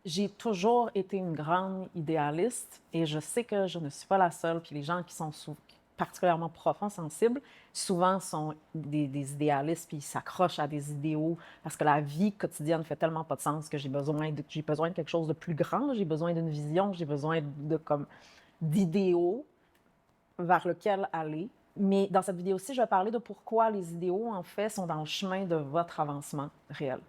J'ai toujours été une grande idéaliste et je sais que je ne suis pas la seule. Puis les gens qui sont particulièrement profonds, sensibles, souvent sont des idéalistes puis ils s'accrochent à des idéaux parce que la vie quotidienne fait tellement pas de sens que j'ai besoin de quelque chose de plus grand, j'ai besoin d'une vision, j'ai besoin comme d'idéaux vers lequel aller. Mais dans cette vidéo-ci, je vais parler de pourquoi les idéaux, en fait, sont dans le chemin de votre avancement réel.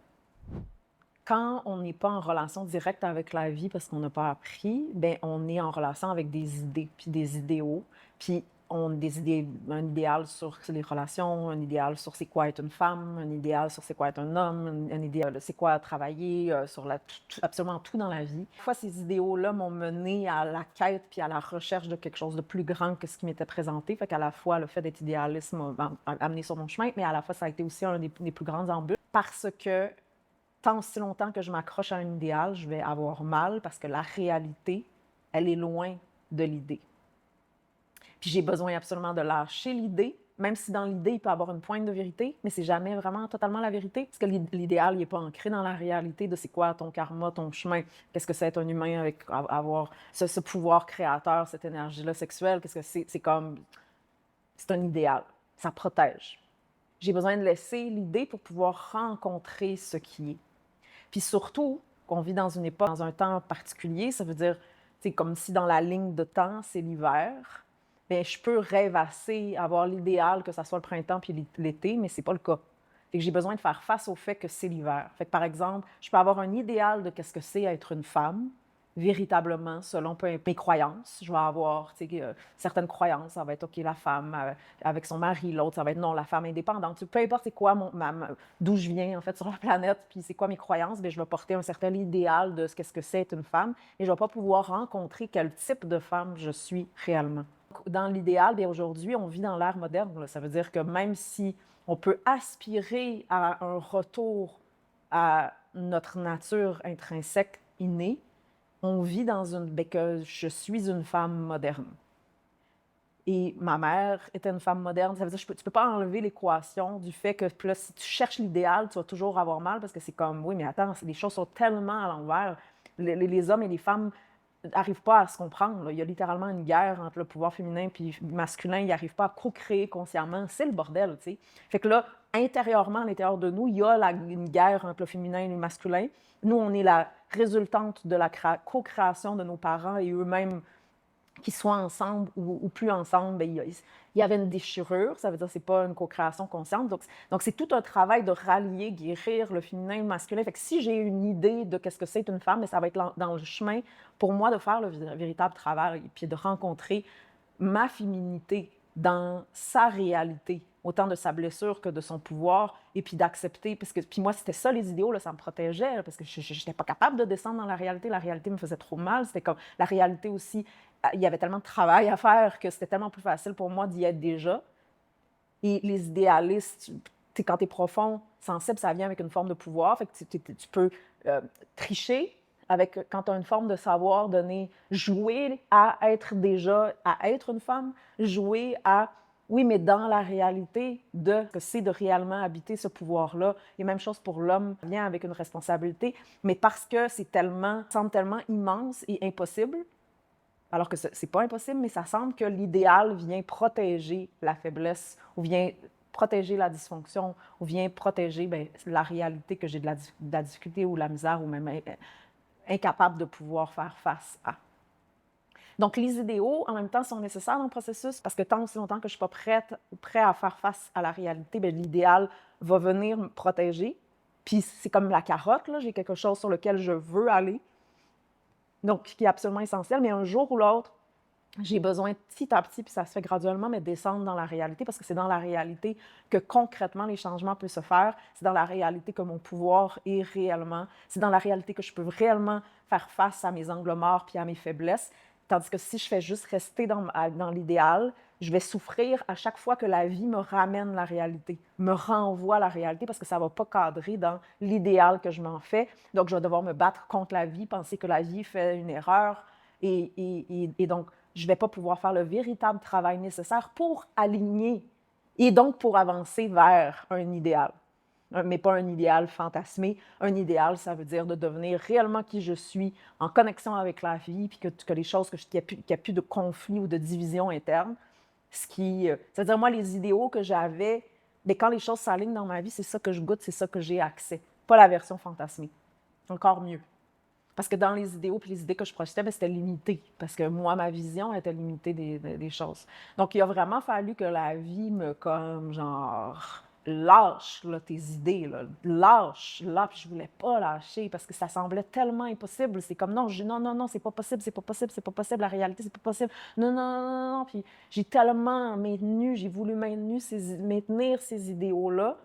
Quand on n'est pas en relation directe avec la vie parce qu'on n'a pas appris, ben on est en relation avec des idées, puis des idéaux, puis on des idées, un idéal sur les relations, un idéal sur c'est quoi être une femme, un idéal sur c'est quoi être un homme, un idéal de c'est quoi travailler, sur absolument tout dans la vie. Parfois, ces idéaux-là m'ont mené à la quête puis à la recherche de quelque chose de plus grand que ce qui m'était présenté. Fait qu'à la fois, le fait d'être idéaliste m'a amené sur mon chemin, mais à la fois, ça a été aussi un des plus grands embûches parce que tant si longtemps que je m'accroche à un idéal, je vais avoir mal parce que la réalité, elle est loin de l'idée. Puis j'ai besoin absolument de lâcher l'idée, même si dans l'idée, il peut y avoir une pointe de vérité, mais c'est jamais vraiment totalement la vérité, parce que l'idéal, il n'est pas ancré dans la réalité de c'est quoi ton karma, ton chemin, qu'est-ce que c'est être un humain avec avoir ce pouvoir créateur, cette énergie-là sexuelle, qu'est-ce que c'est comme, c'est un idéal, ça protège. J'ai besoin de laisser l'idée pour pouvoir rencontrer ce qui est. Puis surtout, qu'on vit dans une époque, dans un temps particulier, ça veut dire, c'est comme si dans la ligne de temps, c'est l'hiver, bien, je peux rêvasser, avoir l'idéal que ça soit le printemps puis l'été, mais c'est pas le cas. Fait que j'ai besoin de faire face au fait que c'est l'hiver. Fait que par exemple, je peux avoir un idéal de qu'est-ce que c'est être une femme, véritablement, selon mes croyances. Je vais avoir certaines croyances. Ça va être, OK, la femme avec son mari. L'autre, ça va être, non, la femme indépendante. Peu importe c'est quoi d'où je viens, en fait, sur la planète, puis c'est quoi mes croyances, bien, je vais porter un certain idéal de qu'est-ce que c'est être une femme, et je ne vais pas pouvoir rencontrer quel type de femme je suis réellement. Dans l'idéal, bien, aujourd'hui, on vit dans l'ère moderne. Là. Ça veut dire que même si on peut aspirer à un retour à notre nature intrinsèque innée, on vit dans que je suis une femme moderne. Et ma mère était une femme moderne. Ça veut dire que tu peux pas enlever l'équation du fait que là, si tu cherches l'idéal, tu vas toujours avoir mal parce que c'est comme, oui, mais attends, les choses sont tellement à l'envers. Les hommes et les femmes n'arrivent pas à se comprendre. Là. Il y a littéralement une guerre entre le pouvoir féminin et masculin. Ils n'arrivent pas à co-créer consciemment. C'est le bordel, tu sais. Fait que là, intérieurement, à l'intérieur de nous, il y a une guerre entre le féminin et le masculin. Nous, on est la résultante de la co-création de nos parents et eux-mêmes qu'ils soient ensemble ou plus ensemble, bien, il y avait une déchirure, ça veut dire que ce n'est pas une co-création consciente. Donc, c'est tout un travail de rallier, guérir le féminin et le masculin. Fait que si j'ai une idée de qu'est-ce que c'est une femme, mais ça va être dans le chemin pour moi de faire le véritable travail et puis de rencontrer ma féminité dans sa réalité, autant de sa blessure que de son pouvoir, et puis d'accepter, parce que puis moi, c'était ça les idéaux, là, ça me protégeait, parce que je n'étais pas capable de descendre dans la réalité me faisait trop mal, c'était comme, la réalité aussi, il y avait tellement de travail à faire que c'était tellement plus facile pour moi d'y être déjà, et les idéalistes, quand tu es profond, sensible, ça vient avec une forme de pouvoir, fait que tu peux tricher, quand tu as une forme de savoir donné, jouer à être déjà, à être une femme, jouer à, oui, mais dans la réalité de que c'est de réellement habiter ce pouvoir-là. Et même chose pour l'homme, ça vient avec une responsabilité, mais parce que semble tellement immense et impossible, alors que c'est pas impossible, mais ça semble que l'idéal vient protéger la faiblesse ou vient protéger la dysfonction ou vient protéger la réalité que j'ai de la difficulté ou la misère ou même incapable de pouvoir faire face à. Donc, les idéaux, en même temps, sont nécessaires dans le processus parce que tant aussi longtemps que je ne suis pas prêt à faire face à la réalité, bien, l'idéal va venir me protéger. Puis, c'est comme la carotte, là, j'ai quelque chose sur lequel je veux aller, donc qui est absolument essentiel, mais un jour ou l'autre, j'ai besoin petit à petit, puis ça se fait graduellement, mais descendre dans la réalité, parce que c'est dans la réalité que concrètement les changements peuvent se faire. C'est dans la réalité que mon pouvoir est réellement. C'est dans la réalité que je peux réellement faire face à mes angles morts puis à mes faiblesses. Tandis que si je fais juste rester dans l'idéal, je vais souffrir à chaque fois que la vie me ramène la réalité, me renvoie la réalité, parce que ça ne va pas cadrer dans l'idéal que je m'en fais. Donc, je vais devoir me battre contre la vie, penser que la vie fait une erreur. Et donc, je ne vais pas pouvoir faire le véritable travail nécessaire pour aligner et donc pour avancer vers un idéal. mais pas un idéal fantasmé. Un idéal, ça veut dire de devenir réellement qui je suis, en connexion avec la vie, puis que les choses, qu'il n'y a plus de conflit ou de division interne. C'est-à-dire, moi, les idéaux que j'avais, mais quand les choses s'alignent dans ma vie, c'est ça que je goûte, c'est ça que j'ai accès. Pas la version fantasmée. Encore mieux. Parce que dans les idéaux puis les idées que je projetais, bien, c'était limité. Parce que moi, ma vision était limitée des choses. Donc, il a vraiment fallu que la vie me, comme, genre, lâche là, tes idées, là. Lâche, là. Puis je voulais pas lâcher parce que ça semblait tellement impossible. C'est comme, non, non, non, non, c'est pas possible, c'est pas possible, c'est pas possible, la réalité, c'est pas possible. Non, non, non, non, non. Puis j'ai tellement maintenu, j'ai voulu maintenir ces idéaux-là.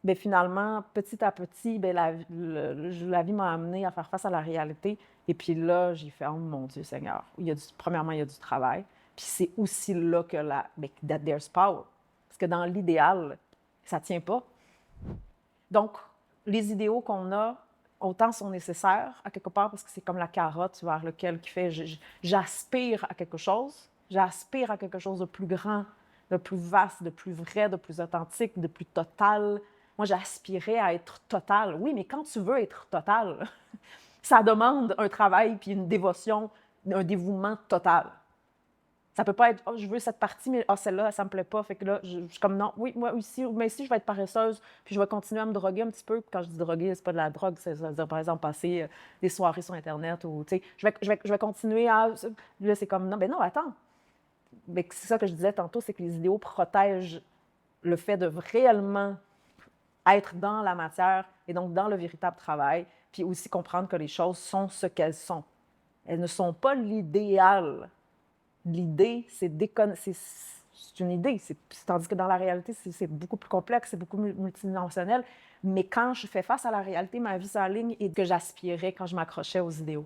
Bien, finalement, petit à petit, bien, la vie m'a amené à faire face à la réalité. Et puis là, j'ai fait, oh mon Dieu Seigneur, premièrement, il y a du travail. Puis c'est aussi là que that there's power. Parce que dans l'idéal, ça ne tient pas. Donc, les idéaux qu'on a, autant sont nécessaires à quelque part parce que c'est comme la carotte vers laquelle qui fait j'aspire à quelque chose. J'aspire à quelque chose de plus grand, de plus vaste, de plus vrai, de plus authentique, de plus total. Moi, j'aspirais à être total. Oui, mais quand tu veux être total, ça demande un travail puis une dévotion, un dévouement total. Ça peut pas être, oh, je veux cette partie, mais oh, celle-là, ça me plaît pas. Fait que là, je suis comme, non, oui, moi aussi, mais ici, je vais être paresseuse, puis je vais continuer à me droguer un petit peu. Puis quand je dis droguer, c'est pas de la drogue, ça veut dire, par exemple, passer des soirées sur Internet ou, tu sais, je vais continuer à. Là, c'est comme, non, ben non, attends. Mais c'est ça que je disais tantôt, c'est que les idéaux protègent le fait de réellement être dans la matière et donc dans le véritable travail, puis aussi comprendre que les choses sont ce qu'elles sont. Elles ne sont pas l'idéal. L'idée, c'est une idée. Tandis que dans la réalité, c'est beaucoup plus complexe, c'est beaucoup multidimensionnel. Mais quand je fais face à la réalité, ma vie s'aligne et que j'aspirais quand je m'accrochais aux idéaux.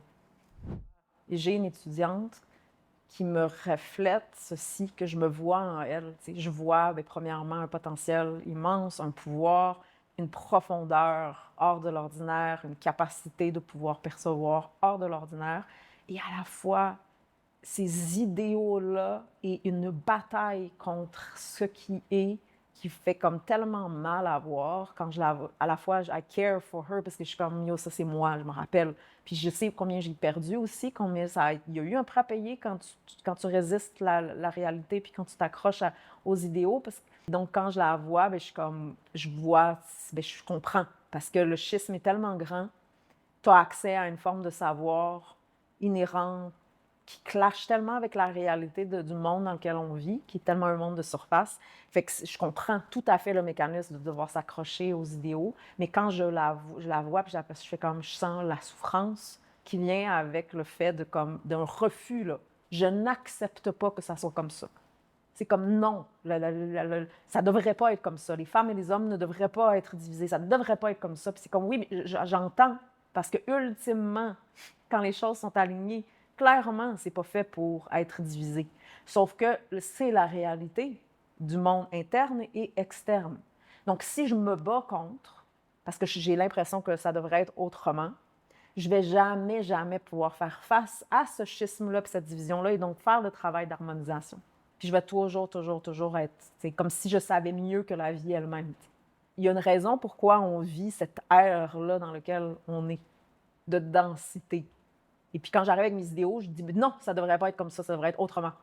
Et j'ai une étudiante qui me reflète ceci, que je me vois en elle. T'sais, je vois, bien, premièrement, un potentiel immense, un pouvoir, une profondeur hors de l'ordinaire, une capacité de pouvoir percevoir hors de l'ordinaire, et à la fois ces idéaux-là et une bataille contre ce qui fait comme tellement mal à voir quand à la fois, I care for her parce que je suis comme, yo, ça c'est moi, je me rappelle. Puis je sais combien j'ai perdu aussi, il y a eu un prix à payer quand tu résistes la réalité puis quand tu t'accroches aux idéaux. Donc quand je la vois, bien, je suis comme, je vois, bien, je comprends parce que le schisme est tellement grand, tu as accès à une forme de savoir inhérente qui clash tellement avec la réalité du monde dans lequel on vit, qui est tellement un monde de surface. Fait que je comprends tout à fait le mécanisme de devoir s'accrocher aux idéaux, mais quand je la vois, puis je fais comme, je sens la souffrance qui vient avec le fait d'un refus, là. Je n'accepte pas que ça soit comme ça. C'est comme non, ça ne devrait pas être comme ça. Les femmes et les hommes ne devraient pas être divisés. Ça ne devrait pas être comme ça. Puis c'est comme oui, mais j'entends. Parce que ultimement, quand les choses sont alignées, clairement, c'est pas fait pour être divisé. Sauf que c'est la réalité du monde interne et externe. Donc, si je me bats contre, parce que j'ai l'impression que ça devrait être autrement, je vais jamais, jamais pouvoir faire face à ce schisme-là et cette division-là et donc faire le travail d'harmonisation. Puis je vais toujours, toujours, toujours être, c'est comme si je savais mieux que la vie elle-même. Il y a une raison pourquoi on vit cette ère-là dans laquelle on est, de densité. Et puis quand j'arrive avec mes idéaux, je dis non, ça ne devrait pas être comme ça devrait être autrement.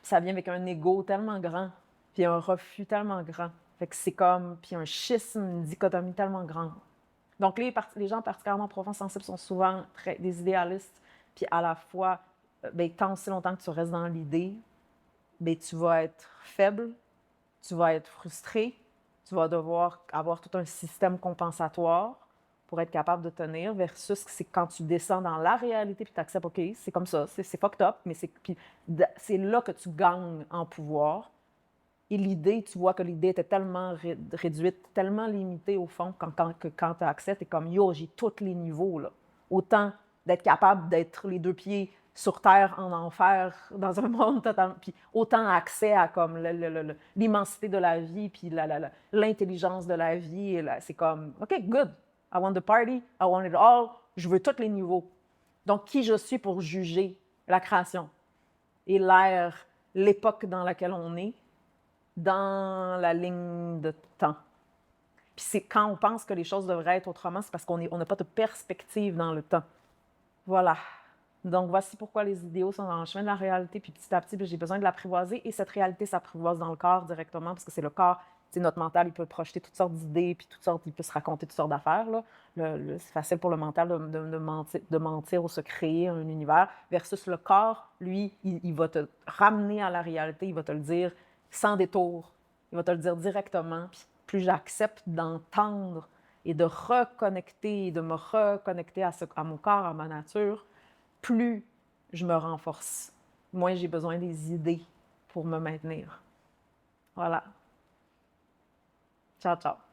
Ça vient avec un ego tellement grand, puis un refus tellement grand. Fait que c'est comme, puis un schisme, une dichotomie tellement grande. Donc les gens particulièrement profonds, sensibles sont souvent des idéalistes, puis à la fois, bien, tant aussi longtemps que tu restes dans l'idée, bien, tu vas être faible, tu vas être frustré, tu vas devoir avoir tout un système compensatoire pour être capable de tenir, versus c'est quand tu descends dans la réalité puis tu acceptes, OK, c'est comme ça, c'est fucked up, mais c'est là que tu gagnes en pouvoir. Et l'idée, tu vois que l'idée était tellement réduite, tellement limitée au fond, que quand tu acceptes, tu es comme, yo, j'ai tous les niveaux, là. Autant d'être capable d'être les deux pieds sur terre, en enfer, dans un monde totalement... Puis autant accès à comme l'immensité de la vie, puis l'intelligence de la vie. C'est comme, OK, good. I want the party, I want it all. Je veux tous les niveaux. Donc, qui je suis pour juger la création et l'ère, l'époque dans laquelle on est, dans la ligne de temps. Puis c'est quand on pense que les choses devraient être autrement, c'est parce qu'on n'a pas de perspective dans le temps. Voilà. Donc, voici pourquoi les idéaux sont dans le chemin de la réalité, puis petit à petit, j'ai besoin de l'apprivoiser, et cette réalité s'apprivoise dans le corps directement, parce que c'est le corps, notre mental, il peut projeter toutes sortes d'idées, puis il peut se raconter toutes sortes d'affaires. C'est facile pour le mental de mentir ou se créer un univers, versus le corps, lui, il va te ramener à la réalité, il va te le dire sans détour, il va te le dire directement, puis plus j'accepte d'entendre et de reconnecter, de me reconnecter à mon corps, à ma nature, plus je me renforce, moins j'ai besoin des idées pour me maintenir. Voilà. Ciao, ciao.